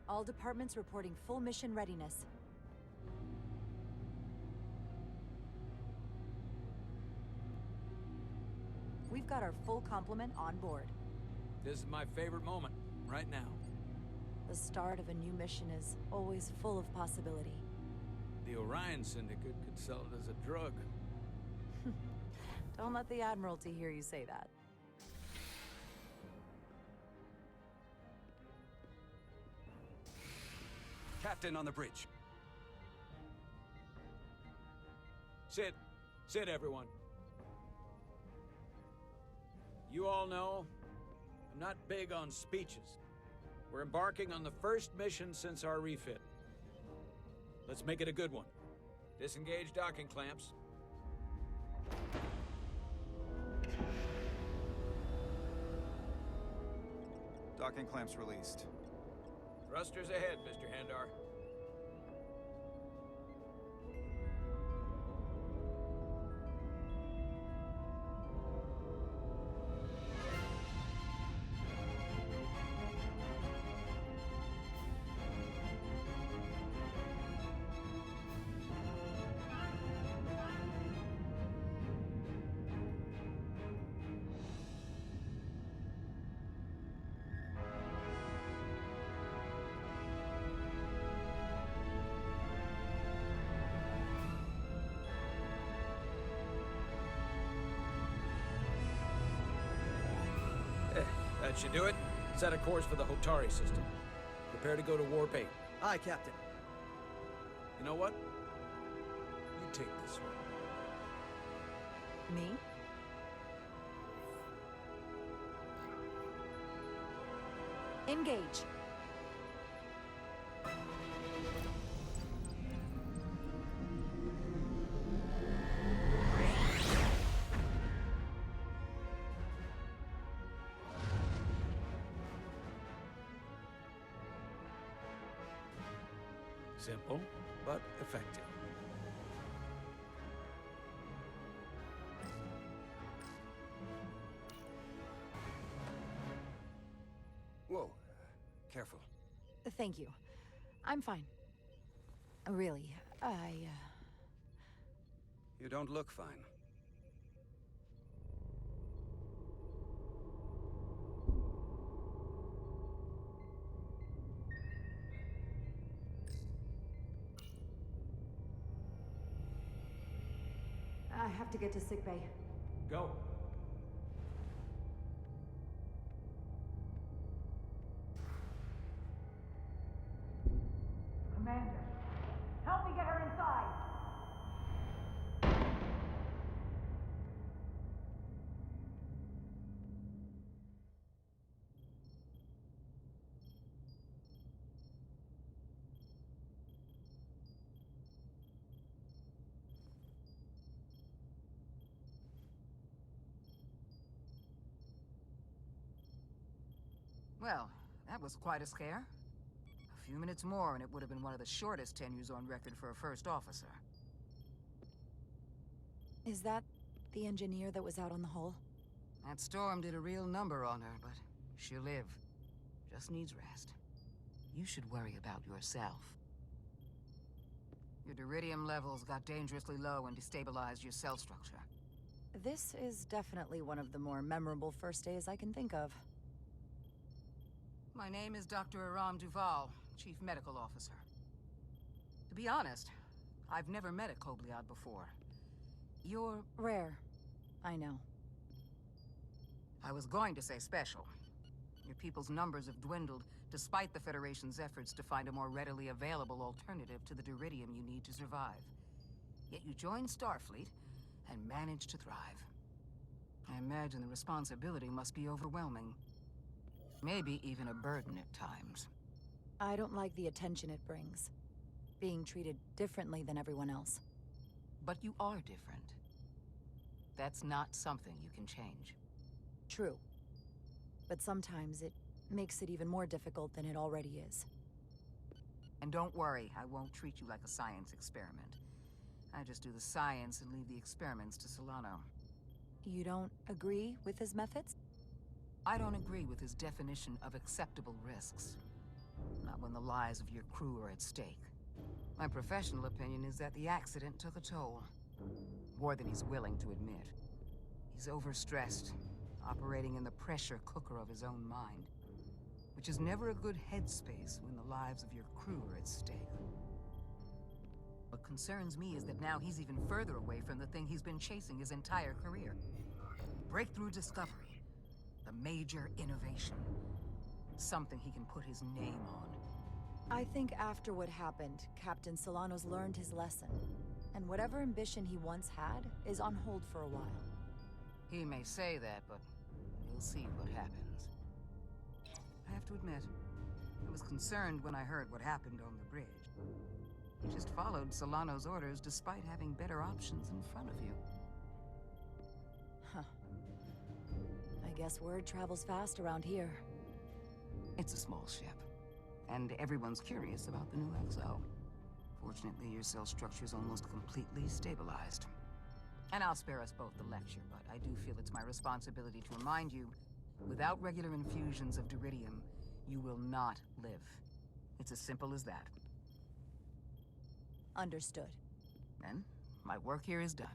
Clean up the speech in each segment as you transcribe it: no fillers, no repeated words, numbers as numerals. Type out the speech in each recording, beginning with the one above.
All departments reporting full mission readiness. We've got our full complement on board. This is my favorite moment, right now. The start of a new mission is always full of possibility. The Orion Syndicate could sell it as a drug. Don't let the Admiralty hear you say that. Captain on the bridge. Sit. Sit, everyone. You all know, I'm not big on speeches. We're embarking on the first mission since our refit. Let's make it a good one. Disengage docking clamps. Docking clamps released. Thrusters ahead, Mr. Handar. That should do it. Set a course for the Hotari system. Prepare to go to Warp 8. Aye, Captain. You know what? You take this one. Me? Engage. Simple, but effective. Whoa. Careful. Thank you. I'm fine. Really, You don't look fine. I have to get to sickbay. Go. Commander, help me get her inside! Well, that was quite a scare. A few minutes more and it would have been one of the shortest tenures on record for a first officer. Is that the engineer that was out on the hull? That storm did a real number on her, but she'll live. Just needs rest. You should worry about yourself. Your duridium levels got dangerously low and destabilized your cell structure. This is definitely one of the more memorable first days I can think of. My name is Dr. Aram Duval, Chief Medical Officer. To be honest, I've never met a Kobliad before. You're... Rare. I know. I was going to say special. Your people's numbers have dwindled, despite the Federation's efforts to find a more readily available alternative to the duridium you need to survive. Yet you joined Starfleet, and managed to thrive. I imagine the responsibility must be overwhelming. Maybe even a burden at times. I don't like the attention it brings. Being treated differently than everyone else. But you are different. That's not something you can change. True. But sometimes it makes it even more difficult than it already is. And don't worry, I won't treat you like a science experiment. I just do the science and leave the experiments to Solano. You don't agree with his methods? I don't agree with his definition of acceptable risks. Not when the lives of your crew are at stake. My professional opinion is that the accident took a toll. More than he's willing to admit. He's overstressed, operating in the pressure cooker of his own mind. Which is never a good headspace when the lives of your crew are at stake. What concerns me is that now he's even further away from the thing he's been chasing his entire career. Breakthrough discovery. The major innovation. Something he can put his name on. I think after what happened, Captain Solano's learned his lesson. And whatever ambition he once had is on hold for a while. He may say that, but we'll see what happens. I have to admit, I was concerned when I heard what happened on the bridge. You just followed Solano's orders despite having better options in front of you. Huh. I guess word travels fast around here. It's a small ship, and everyone's curious about the new XO. Fortunately, your cell structure's almost completely stabilized. And I'll spare us both the lecture, but I do feel it's my responsibility to remind you, without regular infusions of Duridium, you will not live. It's as simple as that. Understood. Then, my work here is done.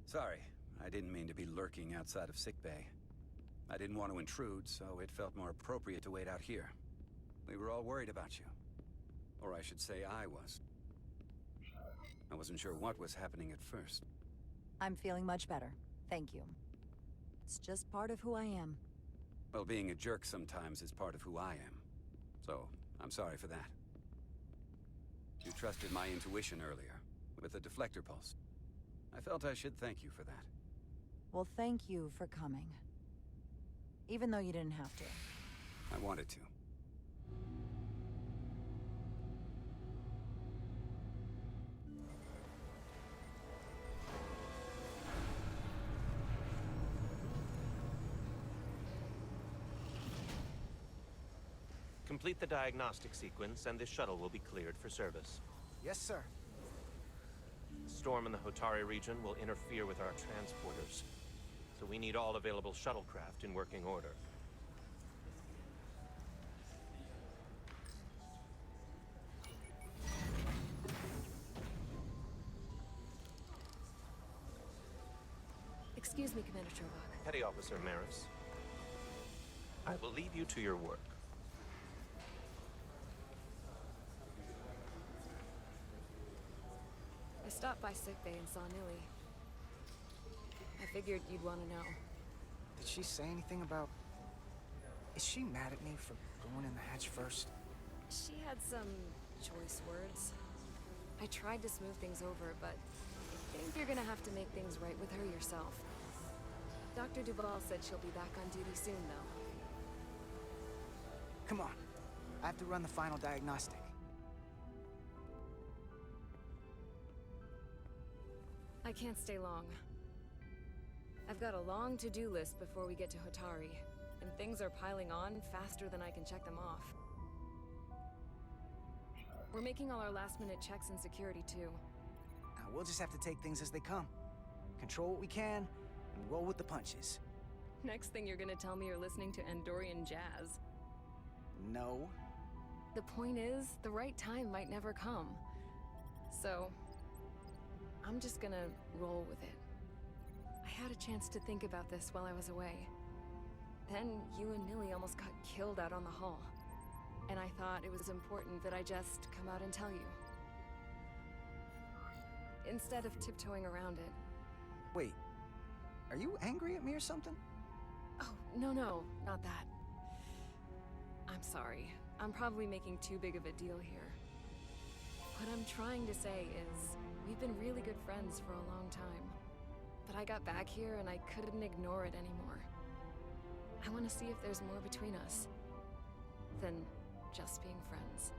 Sorry, I didn't mean to be lurking outside of sickbay. I didn't want to intrude, so it felt more appropriate to wait out here. We were all worried about you. Or I should say I was. I wasn't sure what was happening at first. I'm feeling much better. Thank you. It's just part of who I am. Well, being a jerk sometimes is part of who I am. So, I'm sorry for that. You trusted my intuition earlier, with the deflector pulse. I felt I should thank you for that. Well, thank you for coming. Even though you didn't have to. I wanted to. Complete the diagnostic sequence, and this shuttle will be cleared for service. Yes, sir. The storm in the Hotari region will interfere with our transporters, so we need all available shuttlecraft in working order. Excuse me, Commander Trovok. Petty Officer Maris, I will leave you to your work. I stopped by sickbay and saw Nilly. I figured you'd want to know. Did she say anything about... Is she mad at me for going in the hatch first? She had some choice words. I tried to smooth things over, but I think you're gonna have to make things right with her yourself. Dr. Duval said she'll be back on duty soon, though. Come on. I have to run the final diagnostic. I can't stay long. I've got a long to-do list before we get to Hotari, and things are piling on faster than I can check them off. We're making all our last-minute checks and security, too. We'll just have to take things as they come. Control what we can, and roll with the punches. Next thing you're gonna tell me you're listening to Andorian jazz. No. The point is, the right time might never come. So, I'm just gonna roll with it. I had a chance to think about this while I was away. Then you and Nilly almost got killed out on the hull. And I thought it was important that I just come out and tell you. Instead of tiptoeing around it. Wait. Are you angry at me or something? Oh, no, not that. I'm sorry. I'm probably making too big of a deal here. What I'm trying to say is, we've been really good friends for a long time. But I got back here and I couldn't ignore it anymore. I want to see if there's more between us than just being friends.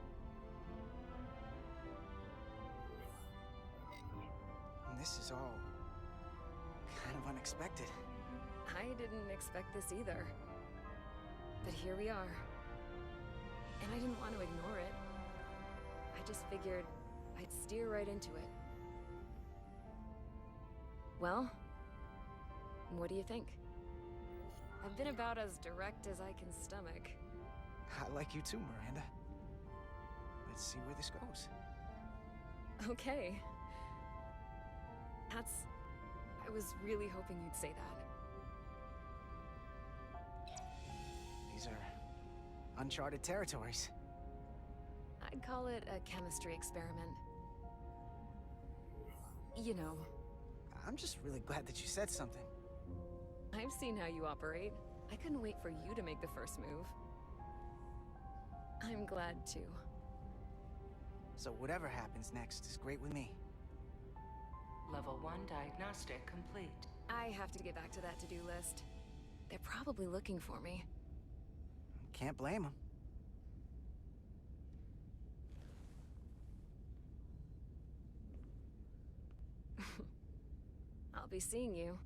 And this is all kind of unexpected. I didn't expect this either. But here we are. And I didn't want to ignore it. I just figured I'd steer right into it. Well, what do you think? I've been about as direct as I can stomach. I like you too, Miranda. Let's see where this goes. Okay. I was really hoping you'd say that. These are uncharted territories. I'd call it a chemistry experiment. You know. I'm just really glad that you said something. I've seen how you operate. I couldn't wait for you to make the first move. I'm glad too. So whatever happens next is great with me. Level 1 diagnostic complete. I have to get back to that to-do list. They're probably looking for me. Can't blame them. I'll be seeing you.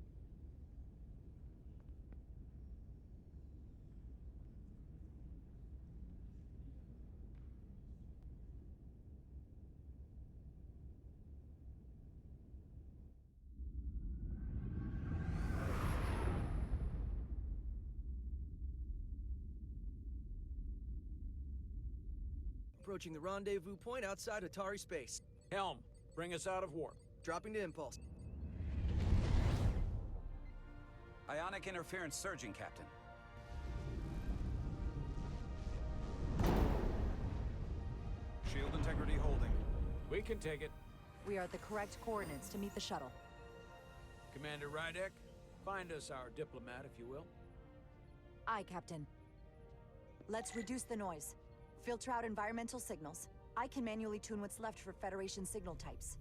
Approaching the rendezvous point outside Atari space. Helm, bring us out of warp. Dropping to impulse. Ionic interference surging, Captain. Shield integrity holding. We can take it. We are at the correct coordinates to meet the shuttle. Commander Rydek, find us our diplomat, if you will. Aye, Captain. Let's reduce the noise. Filter out environmental signals. I can manually tune what's left for Federation signal types.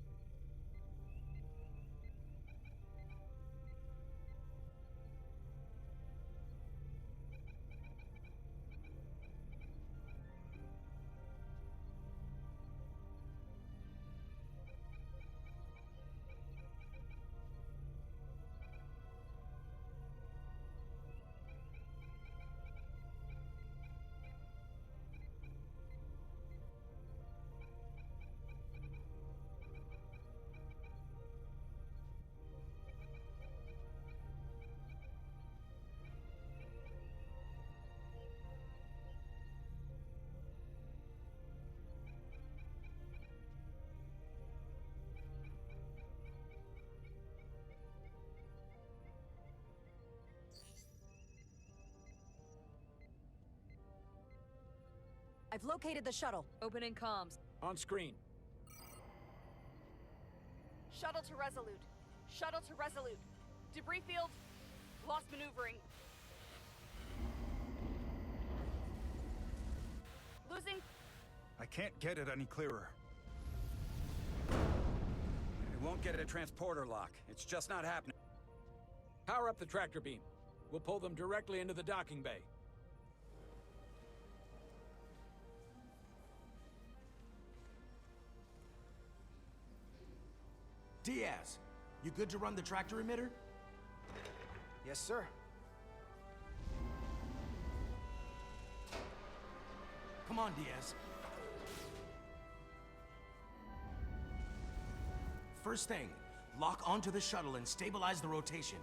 I've located the shuttle. Opening comms. On screen. Shuttle to Resolute. Shuttle to Resolute. Debris field. Lost maneuvering. Losing. I can't get it any clearer. It won't get a transporter lock. It's just not happening. Power up the tractor beam. We'll pull them directly into the docking bay. Diaz, you good to run the tractor emitter? Yes, sir. Come on, Diaz. First thing, lock onto the shuttle and stabilize the rotation.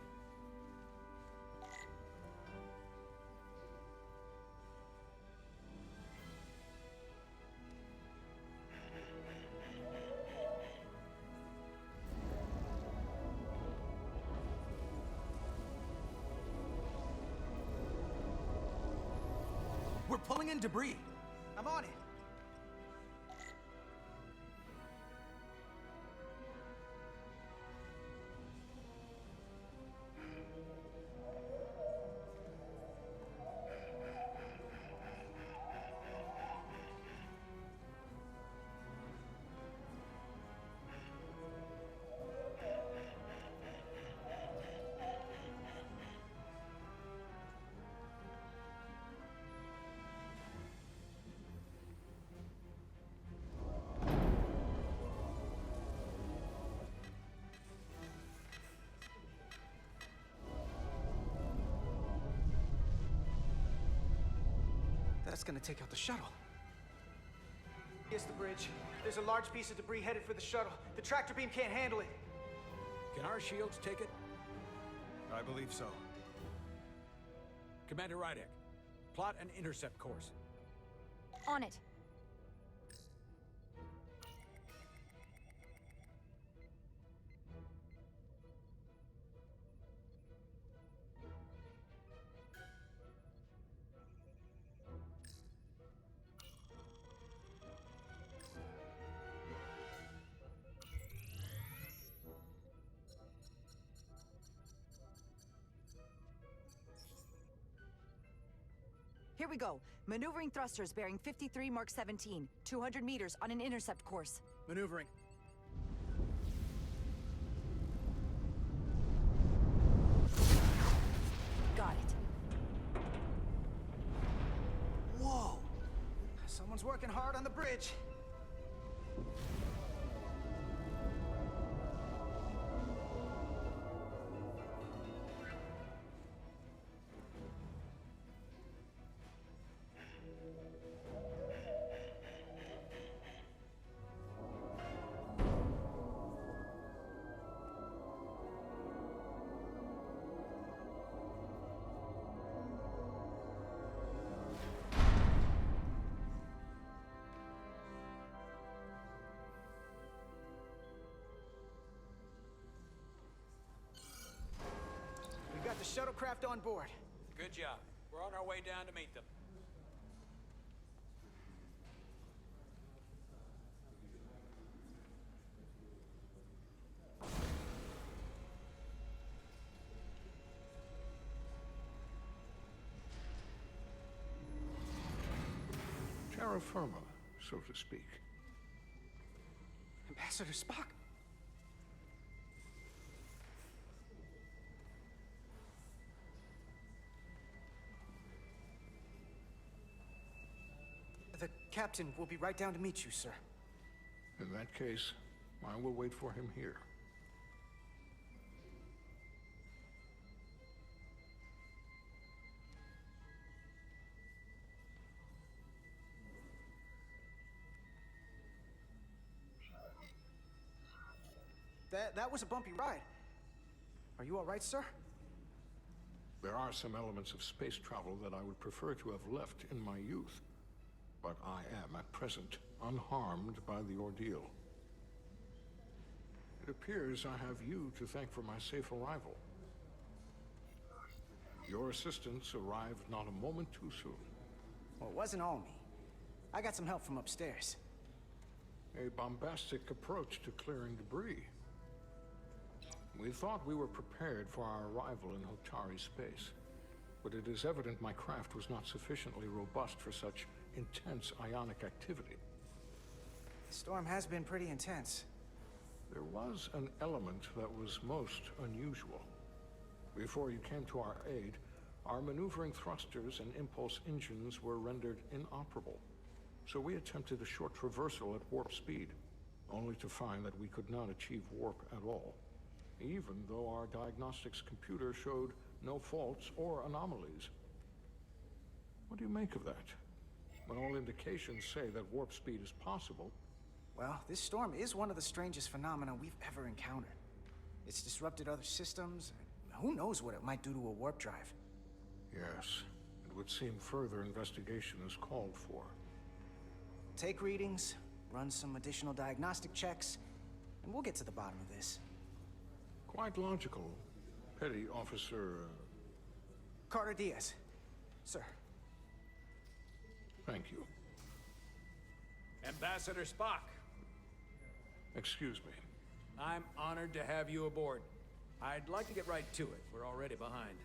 We're pulling in debris. I'm on it. That's gonna take out the shuttle. Here's the bridge. There's a large piece of debris headed for the shuttle. The tractor beam can't handle it. Can our shields take it? I believe so. Commander Rydek, plot an intercept course. On it. Here we go. Maneuvering thrusters bearing 53 Mark 17, 200 meters on an intercept course. Maneuvering. Got it. Whoa! Someone's working hard on the bridge. We got the shuttlecraft on board. Good job. We're on our way down to meet them. Terra firma, so to speak. Ambassador Spock? The captain will be right down to meet you, sir. In that case, I will wait for him here. That was a bumpy ride. Are you all right, sir? There are some elements of space travel that I would prefer to have left in my youth. But I am, at present, unharmed by the ordeal. It appears I have you to thank for my safe arrival. Your assistance arrived not a moment too soon. Well, it wasn't all me. I got some help from upstairs. A bombastic approach to clearing debris. We thought we were prepared for our arrival in Hotari space, but it is evident my craft was not sufficiently robust for such intense ionic activity. The storm has been pretty intense. There was an element that was most unusual. Before you came to our aid, our maneuvering thrusters and impulse engines were rendered inoperable. So we attempted a short traversal at warp speed, only to find that we could not achieve warp at all, even though our diagnostics computer showed no faults or anomalies. What do you make of that? When all indications say that warp speed is possible. Well, this storm is one of the strangest phenomena we've ever encountered. It's disrupted other systems. Who knows what it might do to a warp drive? Yes, it would seem further investigation is called for. Take readings, run some additional diagnostic checks, and we'll get to the bottom of this. Quite logical, Petty Officer... Carter Diaz. Sir. Thank you. Ambassador Spock. Excuse me. I'm honored to have you aboard. I'd like to get right to it. We're already behind.